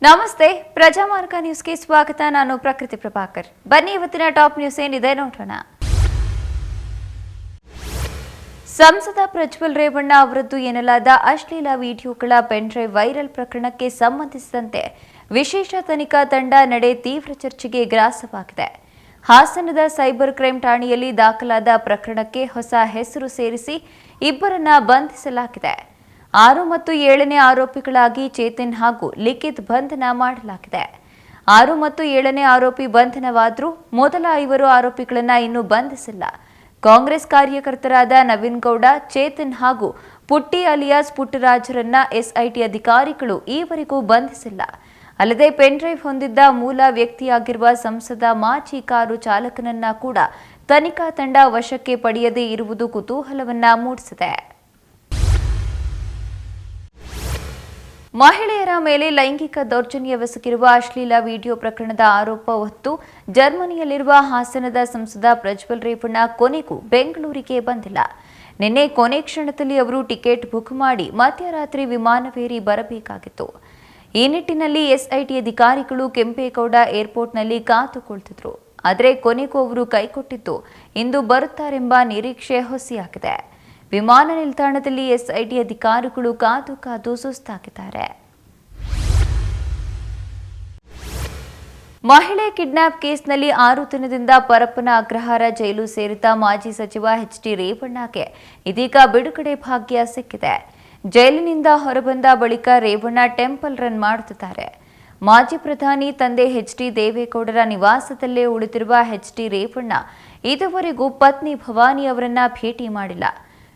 ನಮಸ್ತೆ, ಪ್ರಜಾಮಾರ್ಗ ನ್ಯೂಸ್ಗೆ ಸ್ವಾಗತ. ನಾನು ಪ್ರಕೃತಿ ಪ್ರಭಾಕರ್. ಬನ್ನಿ ಇವತ್ತಿನ ಟಾಪ್ ನ್ಯೂಸ್ ಏನಿದೆ ನೋಡೋಣ. ಸಂಸದ ಪ್ರಜ್ವಲ್ ರೇವಣ್ಣ ಅವರದ್ದು ಎನ್ನಲಾದ ಅಶ್ಲೀಲ ವಿಡಿಯೋಗಳ ಪೆನ್ಡ್ರೈವ್ ವೈರಲ್ ಪ್ರಕರಣಕ್ಕೆ ಸಂಬಂಧಿಸಿದಂತೆ ವಿಶೇಷ ತನಿಖಾ ತಂಡ ನಡೆ ತೀವ್ರ ಚರ್ಚೆಗೆ ಗ್ರಾಸವಾಗಿದೆ. ಹಾಸನದ ಸೈಬರ್ ಕ್ರೈಂ ಠಾಣೆಯಲ್ಲಿ ದಾಖಲಾದ ಪ್ರಕರಣಕ್ಕೆ ಹೊಸ ಹೆಸರು ಸೇರಿಸಿ ಇಬ್ಬರನ್ನ ಬಂಧಿಸಲಾಗಿದೆ. 6 ಮತ್ತು 7ನೇ ಆರೋಪಿಗಳಾಗಿ ಚೇತನ್ ಹಾಗೂ ಲಿಖಿತ್ ಬಂಧನ ಮಾಡಲಾಗಿದೆ. 6 ಮತ್ತು 7ನೇ ಆರೋಪಿ ಬಂಧನವಾದರೂ ಮೊದಲ 5 ಆರೋಪಿಗಳನ್ನು ಇನ್ನೂ ಬಂಧಿಸಿಲ್ಲ. ಕಾಂಗ್ರೆಸ್ ಕಾರ್ಯಕರ್ತರಾದ ನವೀನ್ ಗೌಡ, ಚೇತನ್ ಹಾಗೂ ಪುಟ್ಟಿ ಅಲಿಯಾಸ್ ಪುಟ್ಟರಾಜರನ್ನ ಎಸ್ಐಟಿ ಅಧಿಕಾರಿಗಳು ಈವರೆಗೂ ಬಂಧಿಸಿಲ್ಲ. ಅಲ್ಲದೆ ಪೆನ್ಡ್ರೈವ್ ಹೊಂದಿದ್ದ ಮೂಲ ವ್ಯಕ್ತಿಯಾಗಿರುವ ಸಂಸದ ಮಾಜಿ ಕಾರು ಚಾಲಕನನ್ನ ಕೂಡ ತನಿಖಾ ತಂಡ ವಶಕ್ಕೆ ಪಡೆಯದೇ ಇರುವುದು ಕುತೂಹಲವನ್ನ ಮೂಡಿಸಿದೆ. ಮಹಿಳೆಯರ ಮೇಲೆ ಲೈಂಗಿಕ ದೌರ್ಜನ್ಯವೆಸಗಿರುವ ಅಶ್ಲೀಲ ವಿಡಿಯೋ ಪ್ರಕರಣದ ಆರೋಪ ಹೊತ್ತು ಜರ್ಮನಿಯಲ್ಲಿರುವ ಹಾಸನದ ಸಂಸದ ಪ್ರಜ್ವಲ್ ರೇವಣ್ಣ ಕೊನೆಗೂ ಬೆಂಗಳೂರಿಗೆ ಬಂದಿಲ್ಲ. ನಿನ್ನೆ ಕೊನೆ ಕ್ಷಣದಲ್ಲಿ ಅವರು ಟಿಕೆಟ್ ಬುಕ್ ಮಾಡಿ ಮಧ್ಯರಾತ್ರಿ ವಿಮಾನವೇರಿ ಬರಬೇಕಾಗಿತ್ತು. ಈ ನಿಟ್ಟಿನಲ್ಲಿ ಎಸ್ಐಟಿ ಅಧಿಕಾರಿಗಳು ಕೆಂಪೇಗೌಡ ಏರ್ಪೋರ್ಟ್ನಲ್ಲಿ ಕಾದು ಕುಳಿತಿದ್ರು. ಆದರೆ ಕೊನೆಗೂ ಅವರು ಕೈಕೊಟ್ಟಿದ್ದು ಇಂದು ಬರುತ್ತಾರೆಂಬ ನಿರೀಕ್ಷೆ ಹುಸಿಯಾಗಿದೆ. ವಿಮಾನ ನಿಲ್ದಾಣದಲ್ಲಿ ಎಸ್ಐಟಿ ಅಧಿಕಾರಿಗಳು ಕಾದು ಕಾದು ಸುಸ್ತಾಗಿದ್ದಾರೆ. ಮಹಿಳೆ ಕಿಡ್ನಾಪ್ ಕೇಸ್ನಲ್ಲಿ 6 ದಿನದಿಂದ ಪರಪ್ಪನ ಅಗ್ರಹಾರ ಜೈಲು ಸೇರಿದ ಮಾಜಿ ಸಚಿವ ಎಚ್.ಡಿ. ರೇವಣ್ಣಗೆ ಇದೀಗ ಬಿಡುಗಡೆ ಭಾಗ್ಯ ಸಿಕ್ಕಿದೆ. ಜೈಲಿನಿಂದ ಹೊರಬಂದ ಬಳಿಕ ರೇವಣ್ಣ ಟೆಂಪಲ್ ರನ್ ಮಾಡುತ್ತಿದ್ದಾರೆ. ಮಾಜಿ ಪ್ರಧಾನಿ ತಂದೆ ಎಚ್.ಡಿ. ದೇವೇಗೌಡರ ನಿವಾಸದಲ್ಲೇ ಉಳಿದಿರುವ ಎಚ್.ಡಿ. ರೇವಣ್ಣ ಇದುವರೆಗೂ ಪತ್ನಿ ಭವಾನಿ ಅವರನ್ನ ಭೇಟಿ ಮಾಡಿಲ್ಲ.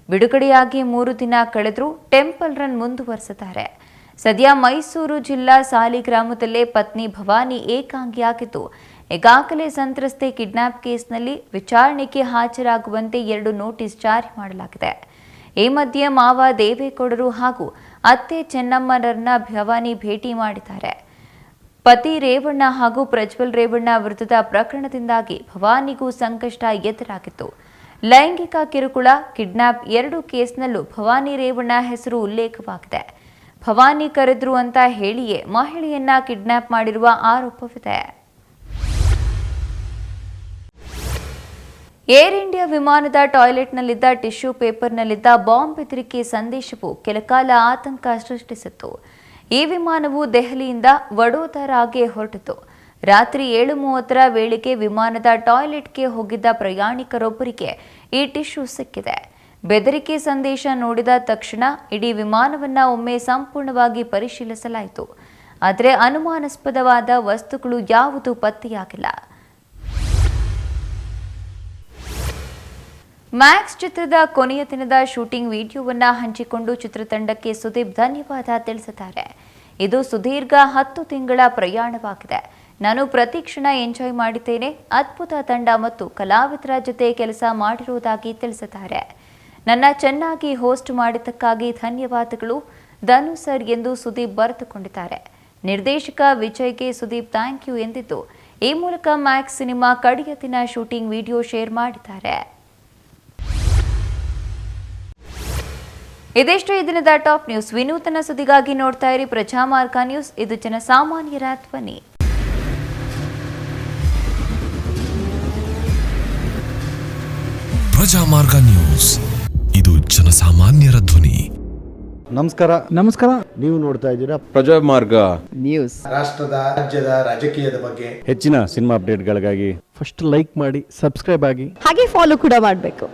ಬಿಡುಗಡೆಯಾಗಿ 3 ದಿನ ಕಳೆದರೂ ಟೆಂಪಲ್ ರನ್ ಮುಂದುವರೆಸಿದ್ದಾರೆ. ಸದ್ಯ ಮೈಸೂರು ಜಿಲ್ಲಾ ಸಾಲಿಗ್ರಾಮದಲ್ಲೇ ಪತ್ನಿ ಭವಾನಿ ಏಕಾಂಗಿಯಾಗಿದ್ದು, ಈಗಾಗಲೇ ಸಂತ್ರಸ್ತೆ ಕಿಡ್ನಾಪ್ ಕೇಸ್ನಲ್ಲಿ ವಿಚಾರಣೆಗೆ ಹಾಜರಾಗುವಂತೆ 2 ನೋಟಿಸ್ ಜಾರಿ ಮಾಡಲಾಗಿದೆ. ಈ ಮಧ್ಯೆ ಮಾವ ದೇವೇಗೌಡರು ಹಾಗೂ ಅತ್ತೆ ಚೆನ್ನಮ್ಮನರನ್ನ ಭವಾನಿ ಭೇಟಿ ಮಾಡಿದ್ದಾರೆ. ಪತಿ ರೇವಣ್ಣ ಹಾಗೂ ಪ್ರಜ್ವಲ್ ರೇವಣ್ಣ ವಿರುದ್ಧದ ಪ್ರಕರಣದಿಂದಾಗಿ ಭವಾನಿಗೂ ಸಂಕಷ್ಟ ಎದುರಾಗಿತ್ತು. ಲೈಂಗಿಕ ಕಿರುಕುಳ, ಕಿಡ್ನಾಪ್ 2 ಕೇಸ್ನಲ್ಲೂ ಭವಾನಿ ರೇವಣ್ಣ ಹೆಸರು ಉಲ್ಲೇಖವಾಗಿದೆ. ಭವಾನಿ ಕರೆದ್ರು ಅಂತ ಹೇಳಿಯೇ ಮಹಿಳೆಯನ್ನ ಕಿಡ್ನಾಪ್ ಮಾಡಿರುವ ಆರೋಪವಿದೆ. ಏರ್ ಇಂಡಿಯಾ ವಿಮಾನದ ಟಾಯ್ಲೆಟ್ನಲ್ಲಿದ್ದ ಟಿಶ್ಯೂ ಪೇಪರ್ನಲ್ಲಿದ್ದ ಬಾಂಬ್ ಬೆದರಿಕೆ ಸಂದೇಶವು ಕೆಲಕಾಲ ಆತಂಕ ಸೃಷ್ಟಿಸಿತ್ತು. ಈ ವಿಮಾನವು ದೆಹಲಿಯಿಂದ ವಡೋದರಾಗೆ ಹೊರಟಿತು. ರಾತ್ರಿ 7:30 ವೇಳೆಗೆ ವಿಮಾನದ ಟಾಯ್ಲೆಟ್ಗೆ ಹೋಗಿದ್ದ ಪ್ರಯಾಣಿಕರೊಬ್ಬರಿಗೆ ಈ ಟಿಶ್ಯೂ ಸಿಕ್ಕಿದೆ. ಬೆದರಿಕೆ ಸಂದೇಶ ನೋಡಿದ ತಕ್ಷಣ ಇಡೀ ವಿಮಾನವನ್ನ ಒಮ್ಮೆ ಸಂಪೂರ್ಣವಾಗಿ ಪರಿಶೀಲಿಸಲಾಯಿತು. ಆದರೆ ಅನುಮಾನಾಸ್ಪದವಾದ ವಸ್ತುಗಳು ಯಾವುದೂ ಪತ್ತೆಯಾಗಿಲ್ಲ. ಮ್ಯಾಕ್ಸ್ ಚಿತ್ರದ ಕೊನೆಯ ದಿನದ ಶೂಟಿಂಗ್ ವಿಡಿಯೋವನ್ನ ಹಂಚಿಕೊಂಡು ಚಿತ್ರತಂಡಕ್ಕೆ ಸುದೀಪ್ ಧನ್ಯವಾದ ತಿಳಿಸಿದ್ದಾರೆ. ಇದು ಸುದೀರ್ಘ 10 ತಿಂಗಳ ಪ್ರಯಾಣವಾಗಿದೆ. ನಾನು ಪ್ರತಿ ಕ್ಷಣ ಎಂಜಾಯ್ ಮಾಡಿದ್ದೇನೆ. ಅದ್ಭುತ ತಂಡ ಮತ್ತು ಕಲಾವಿದರ ಜೊತೆ ಕೆಲಸ ಮಾಡಿರುವುದಾಗಿ ತಿಳಿಸಿದ್ದಾರೆ. ನನ್ನ ಚೆನ್ನಾಗಿ ಹೋಸ್ಟ್ ಮಾಡಿದ್ದಕ್ಕಾಗಿ ಧನ್ಯವಾದಗಳು ಧನು ಸರ್ ಎಂದು ಸುದೀಪ್ ಬರೆದುಕೊಂಡಿದ್ದಾರೆ. ನಿರ್ದೇಶಕ ವಿಜಯ್ಗೆ ಸುದೀಪ್ ಥ್ಯಾಂಕ್ ಯು ಎಂದಿದ್ದು, ಈ ಮೂಲಕ ಮ್ಯಾಕ್ಸ್ ಸಿನಿಮಾ ಕಡೆಯ ದಿನ ಶೂಟಿಂಗ್ ವಿಡಿಯೋ ಶೇರ್ ಮಾಡಿದ್ದಾರೆ. ಇದಿಷ್ಟು ಈ ದಿನದ ಟಾಪ್ ನ್ಯೂಸ್. ವಿನೂತನ ಸುದ್ದಿಗಾಗಿ ನೋಡ್ತಾ ಇರಿ ಪ್ರಜಾಮಾರ್ಗ ನ್ಯೂಸ್. ಇದು ಜನಸಾಮಾನ್ಯರ ಧ್ವನಿ. ಪ್ರಜಾಮಾರ್ಗ ನ್ಯೂಸ್, ಇದು ಜನಸಾಮಾನ್ಯರ ಧ್ವನಿ. ನಮಸ್ಕಾರ. ನೀವು ನೋಡ್ತಾ ಇದ್ದೀರಾ ಪ್ರಜಾಮಾರ್ಗ ನ್ಯೂಸ್. ರಾಷ್ಟ್ರದ ರಾಜ್ಯದ ರಾಜಕೀಯದ ಬಗ್ಗೆ ಹೆಚ್ಚಿನ ಸಿನಿಮಾ ಅಪ್ಡೇಟ್ಗಳಿಗಾಗಿ ಫಸ್ಟ್ ಲೈಕ್ ಮಾಡಿ, ಸಬ್ಸ್ಕ್ರೈಬ್ ಆಗಿ, ಹಾಗೆ ಫಾಲೋ ಕೂಡ ಮಾಡಬೇಕು.